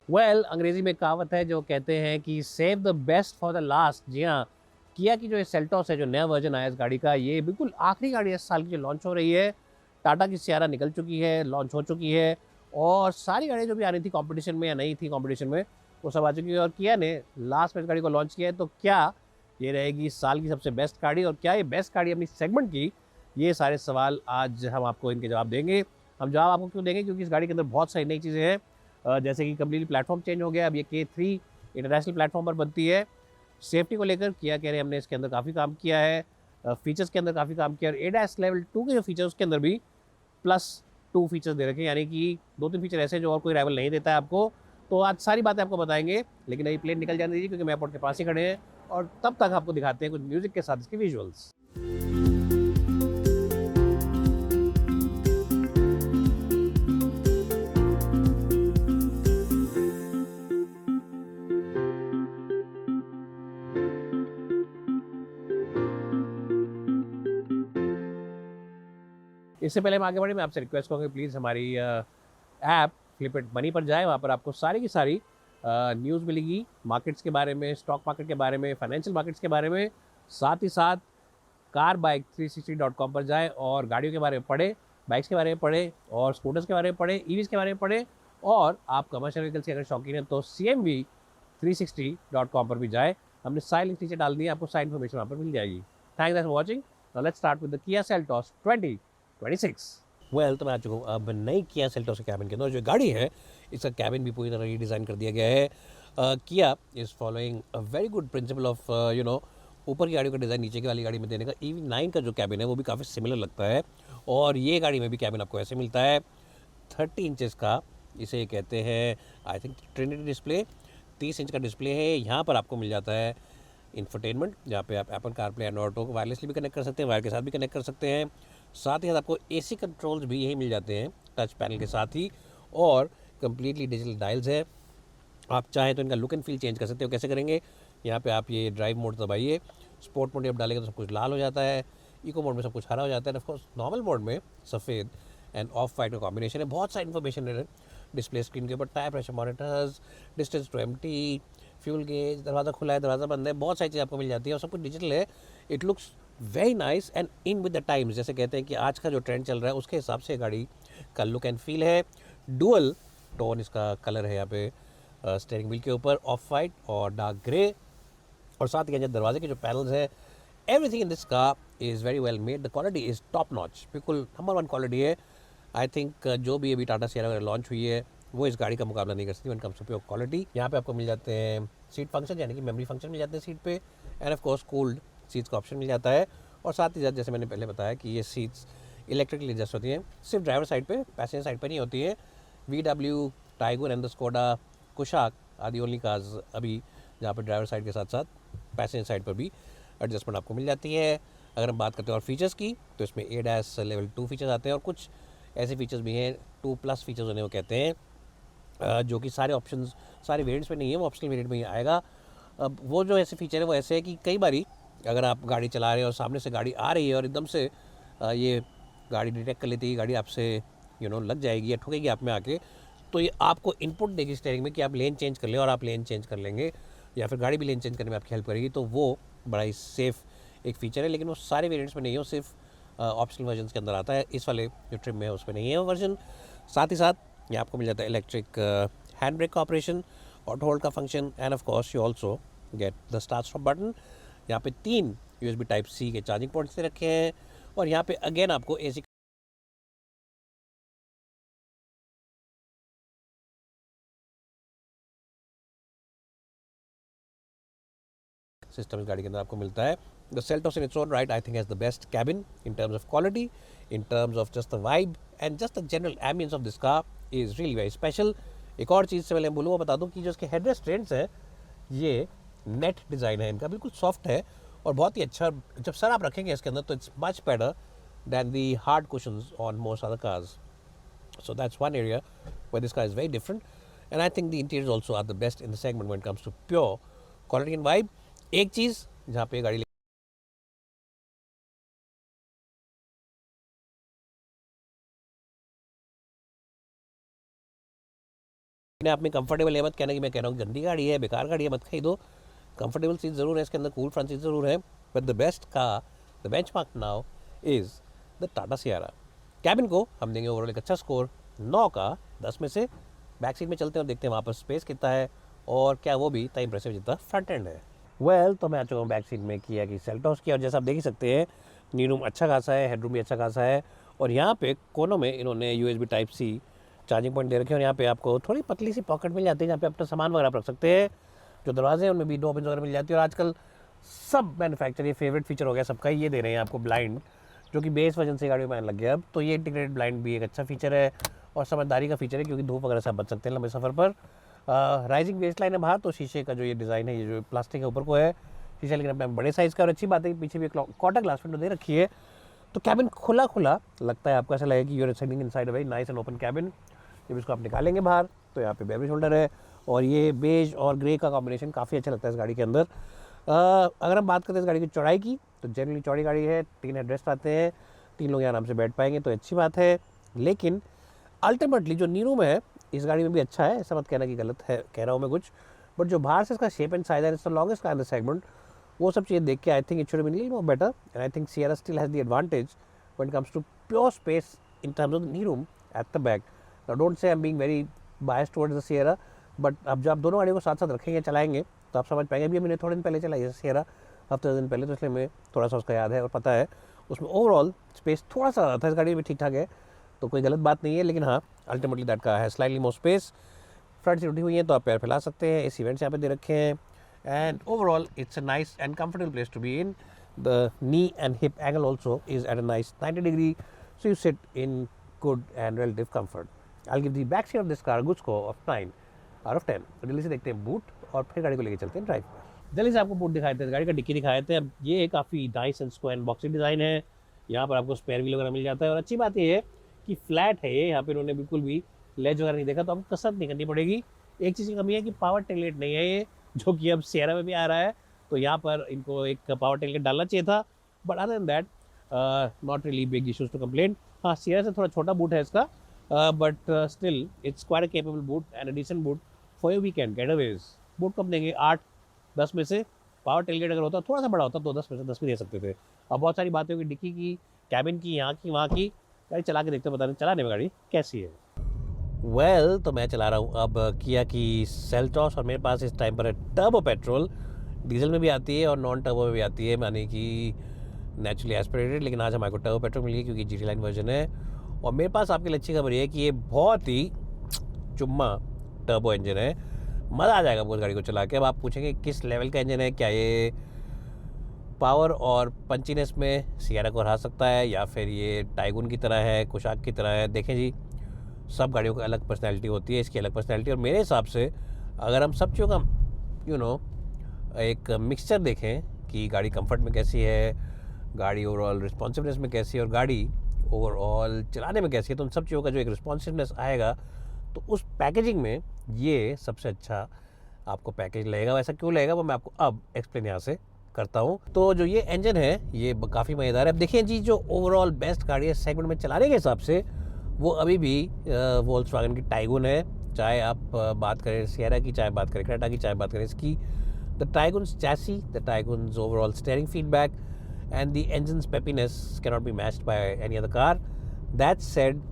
अंग्रेजी में कहावत है जो कहते हैं कि save the best for the last. जी हाँ, किया की जो ये सेल्टॉस है, जो नया वर्जन आया है इस गाड़ी का, ये बिल्कुल आखिरी गाड़ी है इस साल की जो लॉन्च हो रही है। टाटा की सियारा निकल चुकी है, लॉन्च हो चुकी है, और सारी गाड़ियाँ जो भी आ रही थी कॉम्पिटिशन में या नहीं थी कॉम्पिटिशन में, वो सब आ चुकी है। और किया ने लास्ट में इस गाड़ी को लॉन्च किया है, तो क्या ये रहेगी इस साल की सबसे बेस्ट गाड़ी, और क्या ये बेस्ट गाड़ी अपनी सेगमेंट की? ये सारे सवाल आज हम आपको इनके जवाब देंगे। हम जवाब आपको क्यों देंगे? क्योंकि इस गाड़ी के अंदर बहुत सारी नई चीज़ें हैं, जैसे कि कम्प्लीटली प्लेटफॉर्म चेंज हो गया, अब ये K3 इंटरनेशनल प्लेटफॉर्म पर बनती है। सेफ्टी को लेकर किया कह रहे हमने इसके अंदर काफ़ी काम किया है, फीचर्स के अंदर काफ़ी काम किया, और एडास लेवल 2 के जो फीचर उसके अंदर भी +2 फीचर्स दे रखे हैं, यानी कि 2-3 फीचर ऐसे जो और कोई राइवल नहीं देता है आपको। तो आज सारी बातें आपको बताएंगे, लेकिन अभी प्लेन निकल जाने दीजिए क्योंकि मैं एयरपोर्ट के पास ही खड़े हैं, और तब तक आपको दिखाते हैं कुछ म्यूजिक के साथ इसके विजुअल्स। इससे पहले हम आगे बढ़े, मैं आपसे रिक्वेस्ट करूँगा प्लीज़ हमारी ऐप फ्लिपइट मनी पर जाएँ। वहाँ पर आपको सारी की सारी न्यूज़ मिलेगी, मार्केट्स के बारे में, स्टॉक मार्केट के बारे में, फाइनेंशियल मार्केट्स के बारे में। साथ ही साथ car-bike360.com पर जाएँ और गाड़ियों के बारे में पढ़ें, बाइक्स के बारे में पढ़ें, और स्कूटर्स के बारे में पढ़ें, ईवीज़ के बारे में पढ़ें। और आप कमर्शियल व्हीकल्स के अगर शौकीन हैं तो CMV360.com पर भी जाएँ। हमने सारे लिंक नीचे डाल दिए, आपको सारी इन्फॉर्मेशन वहाँ पर मिल जाएगी। Thanks for watching. Now let's start with the Kia Seltos 2026। तो मैं आ चुका हूँ अब नई किया सेल्टॉस के कैबिन के अंदर। जो गाड़ी है, इसका कैबिन भी पूरी तरह रीडिज़ाइन कर दिया गया है। किया is following a very good principle of ऊपर की गाड़ियों का डिज़ाइन नीचे की वाली गाड़ी में देने का। EV9 का जो कैबिन है वो भी काफ़ी सिमिलर लगता है, और ये गाड़ी में भी कैबिन आपको ऐसे मिलता है 30 इंचेस का। इसे कहते हैं I think Trinity display. 30 inch का डिस्प्ले है। यहाँ पर आपको मिल जाता है इंफोटेनमेंट, जहाँ पे आप एप्पल कारप्ले एंड ऑटो को वायरलेसली भी कनेक्ट कर सकते हैं, वायर के साथ भी कनेक्ट कर सकते हैं। साथ ही साथ आपको AC कंट्रोल्स भी यही मिल जाते हैं टच पैनल के साथ ही, और कम्प्लीटली डिजिटल डायल्स है। आप चाहें तो इनका लुक एंड फील चेंज कर सकते हो। कैसे करेंगे? यहाँ पे आप ये ड्राइव मोड दबाइए, स्पोर्ट मोड आप डालेंगे तो सब कुछ लाल हो जाता है, इको मोड में सब कुछ हरा हो जाता है, ऑफकोर्स नॉर्मल मोड में सफ़ेद एंड ऑफ वाइट का कॉम्बिनेशन है। बहुत सारी इन्फॉर्मेशन है डिस्प्ले स्क्रीन के ऊपर, tyre pressure monitors, distance to empty, fuel gauge, दरवाज़ा खुला है, दरवाज़ा बंद है, बहुत सारी चीज़ आपको मिल जाती है, और सब कुछ डिजिटल है। It looks very nice and in with the times, जैसे कहते हैं कि आज का जो ट्रेंड चल रहा है उसके हिसाब से गाड़ी का लुक एंड फील है। डुअल टोन इसका कलर है यहाँ पे स्टेयरिंग व्हील के ऊपर, ऑफ वाइट और डार्क ग्रे। और साथ ही दरवाजे के जो पैनल्स है, everything in this car is very well made. The quality is top notch, बिल्कुल नंबर 1 क्वालिटी है। आई थिंक जो भी अभी टाटा सियारा वगैरह लॉन्च हुई है वो इस गाड़ी का मुकाबला नहीं कर सकती when comes to pure quality. यहाँ पे आपको मिल जाते हैं सीट फंक्शन, यानी कि मेमोरी फंक्शन मिल जाते हैं सीट पे, and of course cooled seats का ऑप्शन मिल जाता है। और साथ ही साथ जैसे मैंने पहले बताया कि ये सीट्स इलेक्ट्रिकली एडजस्ट होती हैं, सिर्फ ड्राइवर साइड पे, पैसेंजर साइड पे नहीं होती है। VW, Tigor and the Skoda Kushaq आदि ओनली कार्स अभी, जहाँ पर ड्राइवर साइड के साथ साथ पैसेंजर साइड पर भी एडजस्टमेंट आपको मिल जाती है। अगर हम बात करते हैं और फीचर्स की, तो इसमें ADAS लेवल 2 फीचर्स आते हैं, और कुछ ऐसे फीचर्स भी हैं 2+ फीचर्स उन्हें वो कहते हैं, जो कि सारे ऑप्शंस सारे वेरिएंट्स में नहीं है, वो ऑप्शनल वेरिएंट में ही आएगा। अब वो जो ऐसे फीचर है वो ऐसे है कि कई बारी अगर आप गाड़ी चला रहे हैं और सामने से गाड़ी आ रही है और एकदम से ये गाड़ी डिटेक्ट कर लेती है, गाड़ी आपसे लग जाएगी या ठुकेगी आप में आके, तो ये आपको इनपुट देगी स्टीयरिंग में कि आप लेन चेंज कर लें, और आप लेन चेंज कर लेंगे, या फिर गाड़ी भी लेन चेंज करने में आपकी हेल्प करेगी। तो वो बड़ा ही सेफ़ एक फ़ीचर है, लेकिन वो सारे वेरिएंट्स में नहीं है, वो सिर्फ ऑप्शनल वर्जन के अंदर आता है। इस वाले जो ट्रिम में है उसमें नहीं है वो वर्जन। साथ ही साथ ये आपको मिल जाता है इलेक्ट्रिक हैंड ब्रेक का ऑपरेशन, ऑटो होल्ड का function, and of course you also get the start stop button. यहाँ पे 3 USB टाइप C के चार्जिंग पोर्ट्स से रखे हैं, और यहाँ पे अगेन आपको AC सिस्टम इस गाड़ी के अंदर आपको मिलता है। The Seltos in its own right I think has the best cabin in terms of quality, in terms of just the vibe, and just the general ambience of this car is really very special. एक और चीज़ से पहले बोलूँ, वो बता दूँ कि जो इसके हेडरेस्ट ट्रेंड्स है, ये नेट डिज़ाइन है इनका, बिल्कुल सॉफ्ट है और बहुत ही अच्छा। जब सर आप रखेंगे इसके अंदर तो it's much better than the hard cushions on most other cars. So that's one area where this car is very different. And I think the interiors also are the best in the segment when it comes to pure quality and vibe. एक चीज़ जहाँ पे गाड़ी अपने आप में comfortable है, मत कहना कि मैं कह रहा हूँ गंदी गाड़ी है, बेकार गाड़ी है, मत खरीदो। कंफर्टेबल सीट ज़रूर है इसके अंदर, कूल फ्रंट सीट ज़रूर है, but the best car, the benchmark now is the Tata Sierra. Cabin को हम देंगे ओवरऑल एक अच्छा स्कोर 9 का 10 में से। बैक सीट में चलते हैं और देखते हैं वहाँ पर स्पेस कितना है और क्या वो भी इतना इंप्रेसिव जितना फ्रंट एंड है। तो मैं आ चुका हूँ बैक सीट में किया कि सेल्टॉस की, और जैसा आप देख ही सकते हैं नी रूम अच्छा खासा है, हेडरूम भी अच्छा खासा है, और यहाँ पे कोनों में इन्होंने USB type C charging point दे रखे हैं, और यहाँ पे आपको थोड़ी पतली सी पॉकेट मिल जाती है जहाँ पे अपना सामान वगैरह रख सकते हैं। जो दरवाजे हैं उनमें भी 2 ओपन वगैरह मिल जाती है, और आजकल सब मैन्युफैक्चर, ये फेवरेट फीचर हो गया सबका, ये दे रहे हैं आपको ब्लाइंड, जो कि बेस वजन से गाड़ी में आने लग गया अब। तो ये इंटीग्रेटेड ब्लाइंड भी एक अच्छा फीचर है और समझदारी का फीचर है, क्योंकि धूप वगैरह से आप बच सकते हैं लंबे सफ़र पर। राइजिंग वेस्ट लाइन है बाहर, तो शीशे का जो ये डिज़ाइन है, ये जो प्लास्टिक के ऊपर को है शीशा, लेकिन अपने बड़े साइज़ का, और अच्छी बात है कि पीछे भी क्वार्टर ग्लास विंडो दे रखी है, तो कैबिन खुला खुला लगता है आपको, ऐसा लगेगा कि you're sitting inside a very nice and open cabin. जब इसको आप निकालेंगे बाहर तो यहाँ पे बेवरेज होल्डर है, और ये बेज और ग्रे का कॉम्बिनेशन काफ़ी अच्छा लगता है इस गाड़ी के अंदर। अगर हम बात करते हैं इस गाड़ी की चौड़ाई की, तो जनरली चौड़ी गाड़ी है, 3 हेडरेस्ट आते हैं, 3 लोग आराम से बैठ पाएंगे, तो अच्छी बात है। लेकिन अल्टीमेटली जो नी रूम है इस गाड़ी में भी अच्छा है, ऐसा मत कहना कि गलत है कह रहा हूँ मैं कुछ, बट जो बाहर से इसका शेप एंड साइज है, it's the longest car in the segment, वो सब चीज़ें देख के I think it should be more better, and I think Sierra still has the advantage when it comes to pure space in terms of the knee room at the back. Now don't say I am being very biased towards the Sierra, but अब जब आप दोनों गाड़ियों को साथ साथ रखेंगे, चलाएंगे, तो आप समझ पाएंगे। अभी मैंने थोड़े दिन पहले चलाई है सियरा, हफ्ते 10 दिन पहले, तो इसलिए मैं थोड़ा सा उसका याद है और पता है। उसमें ओवरऑल स्पेस थोड़ा सा ज़्यादा था, इस गाड़ी में ठीक ठाक है, तो कोई गलत बात नहीं है, लेकिन हाँ अल्टीमेटली दैट का है slightly more space. Front seat उठी हुई है तो आप पैर फैला सकते हैं, इस इवेंट्स यहाँ पे दे रखे हैं, and overall it's a nice and comfortable place to be in. The knee and hip angle also is at a nice 90 degree, so you sit in good and relative comfort. I'll give the back seat of this car a good score of 9 out of 10. तो जल्दी से देखते हैं boot, और फिर गाड़ी को लेके चलते हैं ड्राइव पर। जल्दी से आपको बूट दिखाए थे, गाड़ी का डिक्की दिखाए थे। अब ये काफ़ी nice and square boxy design है, यहाँ पर आपको स्पेयर व्हील वगैरह मिल जाता है, और अच्छी बात ये है कि फ्लैट है ये, यहाँ पे उन्होंने बिल्कुल भी लेज वगैरह नहीं देखा, तो आपको कसरत नहीं करनी पड़ेगी। एक चीज़ की कमी है कि पावर टेलगेट नहीं है ये, जो कि अब सियरा में भी आ रहा है, तो यहाँ पर इनको एक पावर टेलगेट डालना चाहिए था, but other than that not really big issues to complain. हाँ, सियरा से थोड़ा छोटा बूट है इसका, but still it's quite a capable boot and a decent boot for your weekend getaways. Boot कब देंगे 8-10 में से। पावर टेलगेट अगर होता थोड़ा सा बड़ा होता तो 10 में से 10 भी दे सकते थे। अब बहुत सारी बातें होगी डिक्की की, कैबिन की, यहाँ की, वहाँ की। गाड़ी चला के देखते हैं, पता नहीं चलाने में गाड़ी कैसी है। तो मैं चला रहा हूँ अब किया की सेल्टॉस, और मेरे पास इस टाइम पर है टर्बो पेट्रोल। डीजल में भी आती है और नॉन टर्बो में भी आती है, माने कि नेचुरली एस्पिरेटेड, लेकिन आज हमारे को टर्बो पेट्रोल मिली है क्योंकि GT लाइन वर्जन है। और मेरे पास आपके लिए अच्छी खबर ये है कि ये बहुत ही चुम्मा टर्बो इंजन है, मज़ा आ जाएगा आपको इस गाड़ी को चला के। अब आप पूछेंगे किस लेवल का इंजन है, क्या ये पावर और पंचीनेस में सियारा को हरा सकता है, या फिर ये टाइगून की तरह है, कुशाक की तरह है। देखें जी, सब गाड़ियों की अलग पर्सनैलिटी होती है, इसकी अलग पर्सनैलिटी, और मेरे हिसाब से अगर हम सब चीज़ों का एक मिक्सचर देखें कि गाड़ी कंफर्ट में कैसी है, गाड़ी ओवरऑल रिस्पॉन्सिवनेस में कैसी है, और गाड़ी ओवरऑल चलाने में कैसी है, तो उन सब चीज़ों का जो एक रिस्पॉन्सिवनेस आएगा, तो उस पैकेजिंग में ये सबसे अच्छा आपको पैकेज लगेगा। वैसा क्यों लगेगा वो मैं आपको अब एक्सप्लेन यहाँ से करता हूँ। तो जो ये इंजन है ये काफ़ी मज़ेदार है। अब देखिए जी, जो ओवरऑल बेस्ट गाड़ी है सेगमेंट में चलाने के हिसाब से, वो अभी भी वोल्क्सवैगन की टाइगून है। चाहे आप बात करें सियरा की, चाहे बात करें क्रेटा की, चाहे बात करें इसकी, the Taigun's chassis, the Taigun's overall steering feedback and the engine's peppiness cannot be matched by any other car. That said,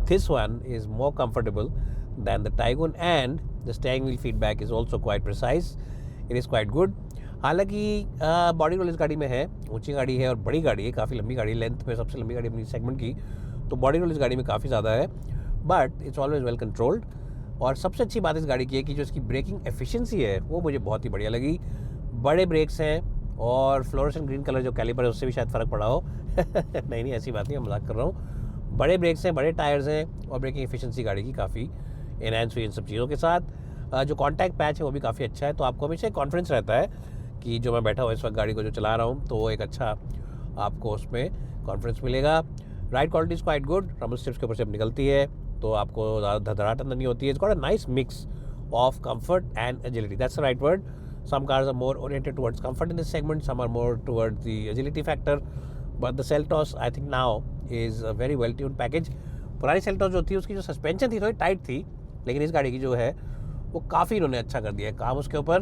this one is more comfortable than the Taygun, and the steering wheel feedback is also quite precise. It is quite good. हालांकि body roll इस गाड़ी में है, ऊंची गाड़ी है और बड़ी गाड़ी है, काफ़ी लंबी गाड़ी, लेंथ में सबसे लंबी गाड़ी अपनी सेगमेंट की, तो बॉडी रोल इस गाड़ी में काफ़ी ज़्यादा है, but it's always well controlled. और सबसे अच्छी बात इस गाड़ी की है कि जो इसकी ब्रेकिंग एफिशिएंसी है वो मुझे बहुत ही बढ़िया लगी। बड़े ब्रेक्स हैं, और फ्लोरेसेंट ग्रीन कलर जो कैलिपर है उससे भी शायद फ़र्क पड़ा हो नहीं ऐसी बात नहीं, मैं मजाक कर रहा हूँ। बड़े ब्रेक्स हैं, बड़े टायर्स हैं, और ब्रेकिंग एफिशिएंसी गाड़ी की काफ़ी एनहांस हुई इन सब चीज़ों के साथ। जो कॉन्टैक्ट पैच है वो भी काफ़ी अच्छा है, तो आपको हमेशा कॉन्फिडेंस रहता है कि जो मैं बैठा हुआ इस वक्त गाड़ी को जो चला रहा हूँ, तो वो एक अच्छा आपको उसमें कॉन्फिडेंस मिलेगा। Ride quality is quite good, rumble strips के ऊपर से निकलती है, तो आपको ज़्यादा धड़ाहट अंदर नहीं होती है। It's got a nice mix of comfort and agility, that's the right word. Some cars are more oriented towards comfort in this segment, some are more towards the agility factor, but the Seltos I think now is a very well tuned package. पुरानी Seltos जो थी उसकी जो suspension थी थोड़ी tight थी, लेकिन इस गाड़ी की जो है वो काफ़ी इन्होंने अच्छा कर दिया है काम उसके ऊपर।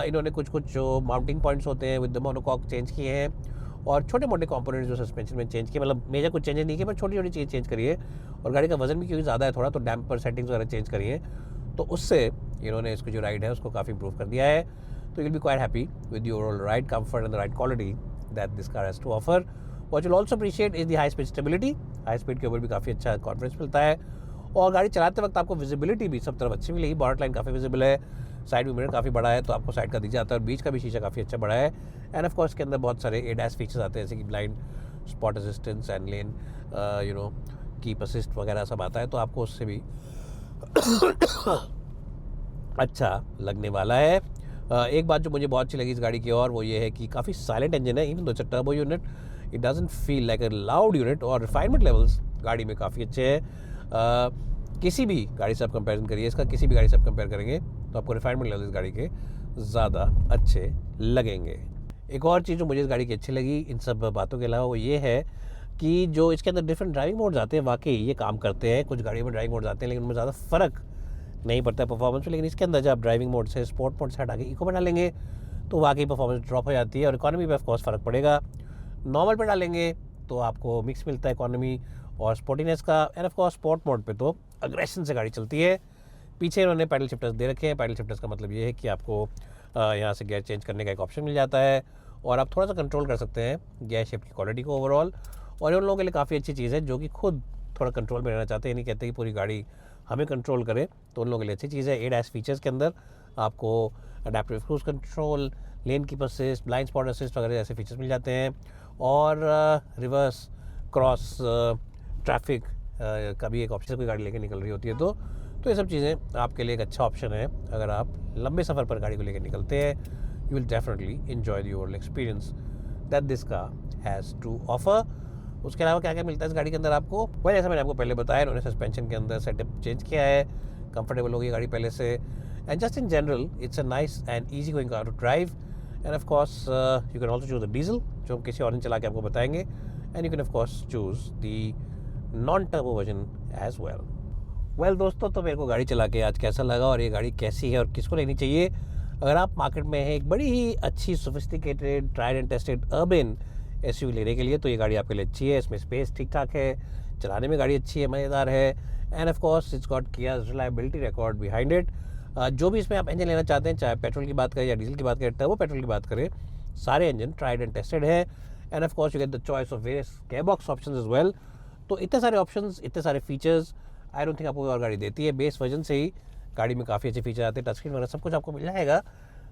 इन्होंने कुछ कुछ जो माउंटिंग पॉइंट्स होते हैं विद द मोनोकॉक चेंज किए हैं, और छोटे मोटे कंपोनेंट्स जो सस्पेंशन में चेंज किए, मतलब मेजर कुछ चेंजेस नहीं किए, पर छोटी छोटी चीज़ चेंज करी है। और गाड़ी का वजन भी क्योंकि ज़्यादा है थोड़ा, तो डैम्पर सेटिंग्स वगैरह चेंज करी है, तो उससे इन्होंने इसको जो राइड है उसको काफ़ी इंप्रूव कर दिया है। तो you'll be quite happy with the overall ride comfort and the ride quality that this car has to offer. What you'll also appreciate is the high speed stability. High speed के ऊपर भी काफ़ी अच्छा confidence मिलता है, और गाड़ी चलाते वक्त आपको विजिबिलिटी भी सब तरफ अच्छी मिलेगी। बॉनेट लाइन काफ़ी विजिबल है, साइड में मिरर काफ़ी बड़ा है तो आपको साइड का दिख जाता है, और बीच का भी शीशा काफ़ी अच्छा बड़ा है। एंड ऑफ कोर्स इसके अंदर बहुत सारे ADAS फीचर्स आते हैं, जैसे कि blind spot assistance and lane keep assist वगैरह सब आता है, तो आपको उससे भी अच्छा लगने वाला है। एक बात जो मुझे बहुत अच्छी लगी इस गाड़ी की, और वो ये है कि काफ़ी साइलेंट इंजन है। Even though it's a turbo unit, it doesn't feel like a loud unit, और रिफाइनमेंट लेवल्स गाड़ी में काफ़ी अच्छे हैं। किसी भी गाड़ी से आप कंपेरिजन करिए इसका, किसी भी गाड़ी से आप कंपेयर करेंगे तो आपको रिफाइनमेंट लेवल इस गाड़ी के ज़्यादा अच्छे लगेंगे। एक और चीज़ जो मुझे इस गाड़ी की अच्छी लगी इन सब बातों के अलावा, वो ये है कि जो इसके अंदर डिफरेंट ड्राइविंग मोड्स आते हैं, वाकई ये काम करते हैं। कुछ गाड़ियों में ड्राइविंग मोड्स आते हैं लेकिन उनमें ज़्यादा फ़र्क नहीं पड़ता है परफॉर्मेंस में, लेकिन इसके अंदर जब आप ड्राइविंग मोड से स्पोर्ट मोड से हटा के इको में डालेंगे तो वाकई परफॉर्मेंस ड्रॉप हो जाती है, और इकोनॉमी पे ऑफ कोर्स फ़र्क पड़ेगा। नॉर्मल पे डालेंगे तो आपको मिक्स मिलता है इकोनॉमी और स्पोर्टिनेस का, and of course sport mode पे तो अग्रेशन से गाड़ी चलती है। पीछे इन्होंने पैडल शिफ्टर्स दे रखे हैं। पैडल शिफ्टर्स का मतलब ये है कि आपको यहाँ से गियर चेंज करने का एक ऑप्शन मिल जाता है, और आप थोड़ा सा कंट्रोल कर सकते हैं गियर शिफ्ट की क्वालिटी को ओवरऑल। और उन लोगों के लिए काफ़ी अच्छी चीज़ है जो कि खुद थोड़ा कंट्रोल में रहना चाहते हैं, नहीं कहते कि पूरी गाड़ी हमें कंट्रोल करे, तो उन लोगों के लिए अच्छी चीज़ है। ADAS फीचर्स के अंदर आपको adaptive cruise control, lane keep assist, blind spot assist वगैरह ऐसे फीचर्स मिल जाते हैं, और रिवर्स क्रॉस ट्रैफिक का भी एक ऑप्शन, कोई गाड़ी लेकर निकल रही होती है तो ये सब चीज़ें आपके लिए एक अच्छा ऑप्शन है। अगर आप लंबे सफ़र पर गाड़ी को लेकर निकलते हैं, you will definitely enjoy the overall experience that this car has to offer. उसके अलावा क्या क्या मिलता है इस गाड़ी के अंदर आपको, वही जैसा मैंने आपको पहले बताया, उन्होंने सस्पेंशन के अंदर सेटअप चेंज किया है, कंफर्टेबल हो गई गाड़ी पहले से, and just in general it's a nice and easy going car to drive. And of course you can also choose the diesel, जो हम किसी और दिन चला के आपको बताएंगे, and you can of course choose the non turbo version as well. दोस्तों, तो मेरे को गाड़ी चला के आज कैसा लगा, और ये गाड़ी कैसी है और किसको लेनी चाहिए। अगर आप मार्केट में है एक बड़ी ही अच्छी sophisticated tried and tested urban SUV लेने के लिए, तो ये गाड़ी आपके लिए अच्छी है। इसमें स्पेस ठीक ठाक है, चलाने में गाड़ी अच्छी है, मज़ेदार है, and of course it's got Kia's reliability record behind it. जो भी इसमें आप इंजन लेना चाहते हैं, चाहे पेट्रोल की बात करें या डीजल की बात करें, टर्बो पेट्रोल की बात करें, सारे इंजन ट्राइड एंड टेस्टेड है। And of course you get the choice of various gearbox options as well. तो इतने सारे ऑप्शंस, इतने सारे फीचर्स आई डोंट थिंक आपको और गाड़ी देती है। बेस वर्जन से ही गाड़ी में काफ़ी अच्छे फीचर आते हैं, टच स्क्रीन वगैरह सब कुछ आपको मिल जाएगा।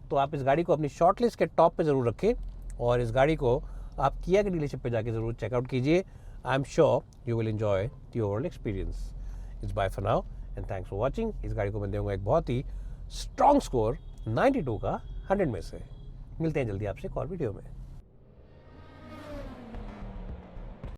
तो आप इस गाड़ी को अपनी शॉर्ट लिस्ट के टॉप पे ज़रूर रखें, और इस गाड़ी को आप किया के डीलरशिप पे जाके ज़रूर चेकआउट कीजिए। I am sure you will enjoy the overall experience. It's bye for now and thanks for watching. इस गाड़ी को मैं दूंगा एक बहुत ही स्ट्रॉन्ग स्कोर 92 का 100 में से। मिलते हैं जल्दी आपसे एक और वीडियो में।